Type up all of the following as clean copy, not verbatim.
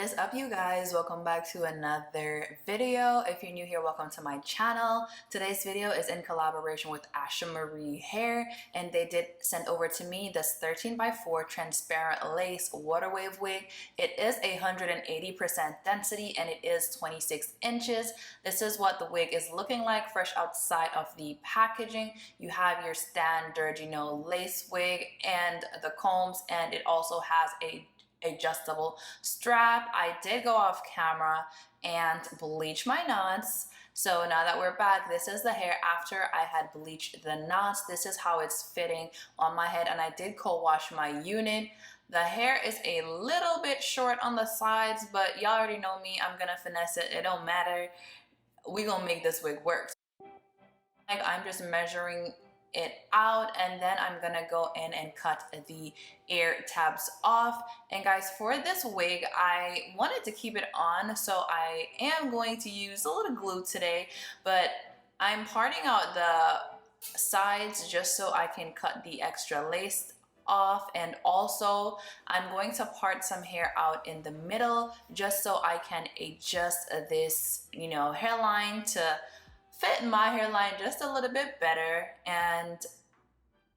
What is up, you guys? Welcome back to another video. If you're new here, welcome to my channel. Today's video is in collaboration with Ashimary Hair, and they did send over to me this 13x4 transparent lace water wave wig. It is 180% density and it is 26 inches. This is what the wig is looking like fresh outside of the packaging. You have your standard, lace wig and the combs, and it also has a adjustable strap. I did go off camera and bleach my knots. So now that we're back, this is the hair after I had bleached the knots. This is how it's fitting on my head, and I did co-wash my unit. The hair is a little bit short on the sides, but y'all already know me. I'm gonna finesse it. It don't matter. We gonna make this wig work. Like, I'm just measuring it out, and then I'm gonna go in and cut the ear tabs off. And guys, for this wig, I wanted to keep it on, so I am going to use a little glue today, but I'm parting out the sides just so I can cut the extra lace off, and also I'm going to part some hair out in the middle just so I can adjust this hairline to fit my hairline just a little bit better. And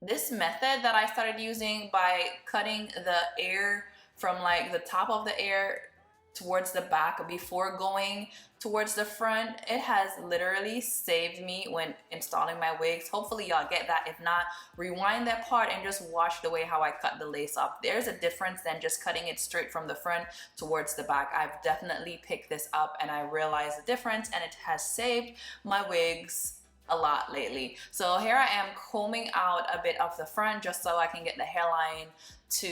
this method that I started using by cutting the ear from like the top of the ear towards the back before going towards the front, it has literally saved me when installing my wigs. Hopefully y'all get that. If not, rewind that part and just watch the way how I cut the lace off. There's a difference than just cutting it straight from the front towards the back. I've definitely picked this up and I realized the difference, and it has saved my wigs a lot lately. So here I am combing out a bit of the front just so I can get the hairline to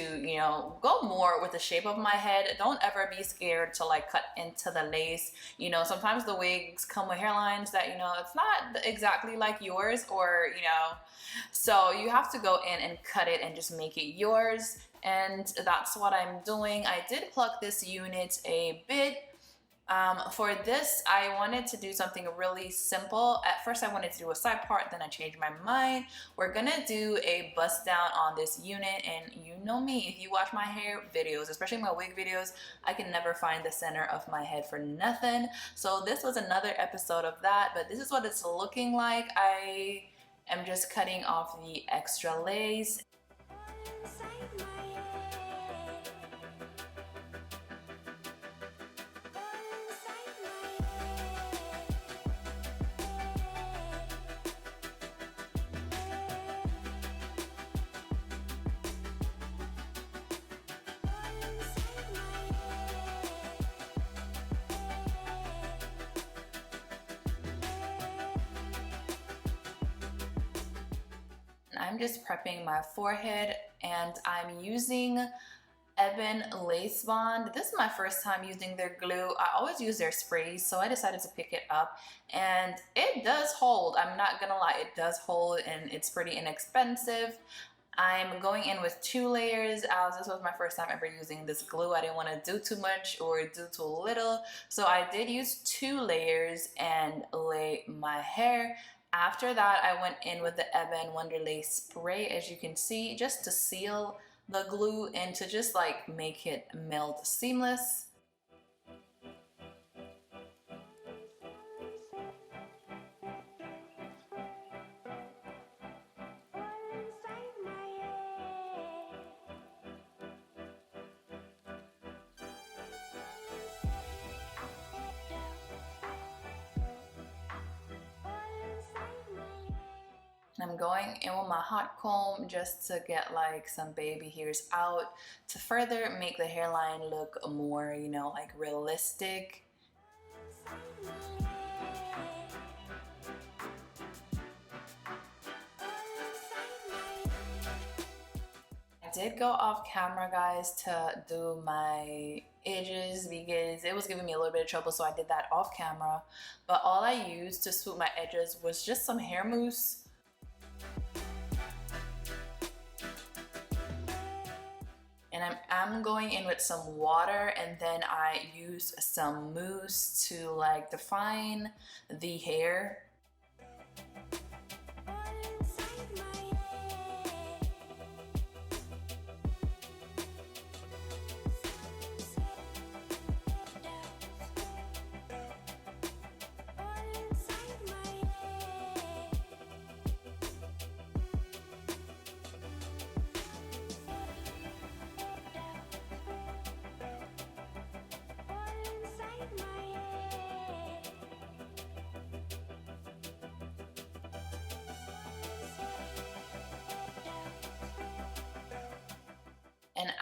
go more with the shape of my head. Don't ever be scared to like cut into the lace. Sometimes the wigs come with hairlines that it's not exactly like yours, or so you have to go in and cut it and just make it yours. And that's what I'm doing. I did pluck this unit a bit. For this, I wanted to do something really simple. At first I wanted to do a side part, then I changed my mind. We're gonna do a bust down on this unit, and you know me, if you watch my hair videos, especially my wig videos, I can never find the center of my head for nothing. So this was another episode of that, but this is what it's looking like. I am just cutting off the extra lace. I'm just prepping my forehead, and I'm using EBIN lace bond. This is my first time using their glue. I always use their sprays, so I decided to pick it up, and it does hold. I'm not gonna lie, it does hold, and it's pretty inexpensive. I'm going in with 2 layers, as this was my first time ever using this glue. I didn't want to do too much or do too little, so I did use 2 layers and lay my hair. After that, I went in with the EBIN WONDERLACE spray, as you can see, just to seal the glue and to just like make it melt seamless. I'm going in with my hot comb just to get like some baby hairs out to further make the hairline look more, like realistic. I did go off camera, guys, to do my edges because it was giving me a little bit of trouble, so I did that off camera. But all I used to swoop my edges was just some hair mousse. And I'm going in with some water, and then I use some mousse to like define the hair.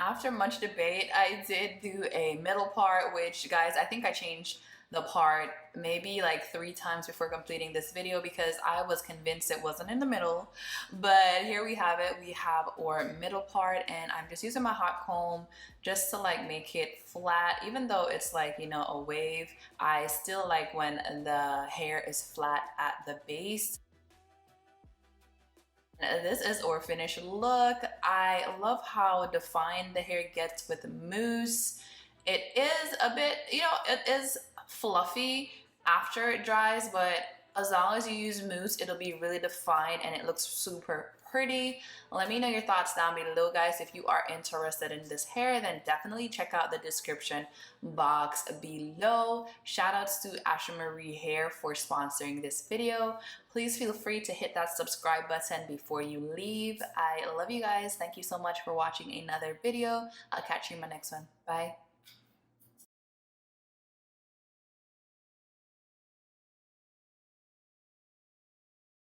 after much debate, I did do a middle part, which guys, I think I changed the part maybe like 3 times before completing this video because I was convinced it wasn't in the middle. But here we have it. We have our middle part, and I'm just using my hot comb just to like make it flat. Even though it's like, you know, a wave, I still like when the hair is flat at the base. This is our finished look. I love how defined the hair gets with mousse. It is a bit, you know, it is fluffy after it dries, but as long as you use mousse, it'll be really defined and it looks super pretty. Let me know your thoughts down below, guys. If you are interested in this hair, then definitely check out the description box below. Shout outs to Ashimary Hair for sponsoring this video. Please feel free to hit that subscribe button before you leave. I love you guys. Thank you so much for watching another video. I'll catch you in my next one. Bye.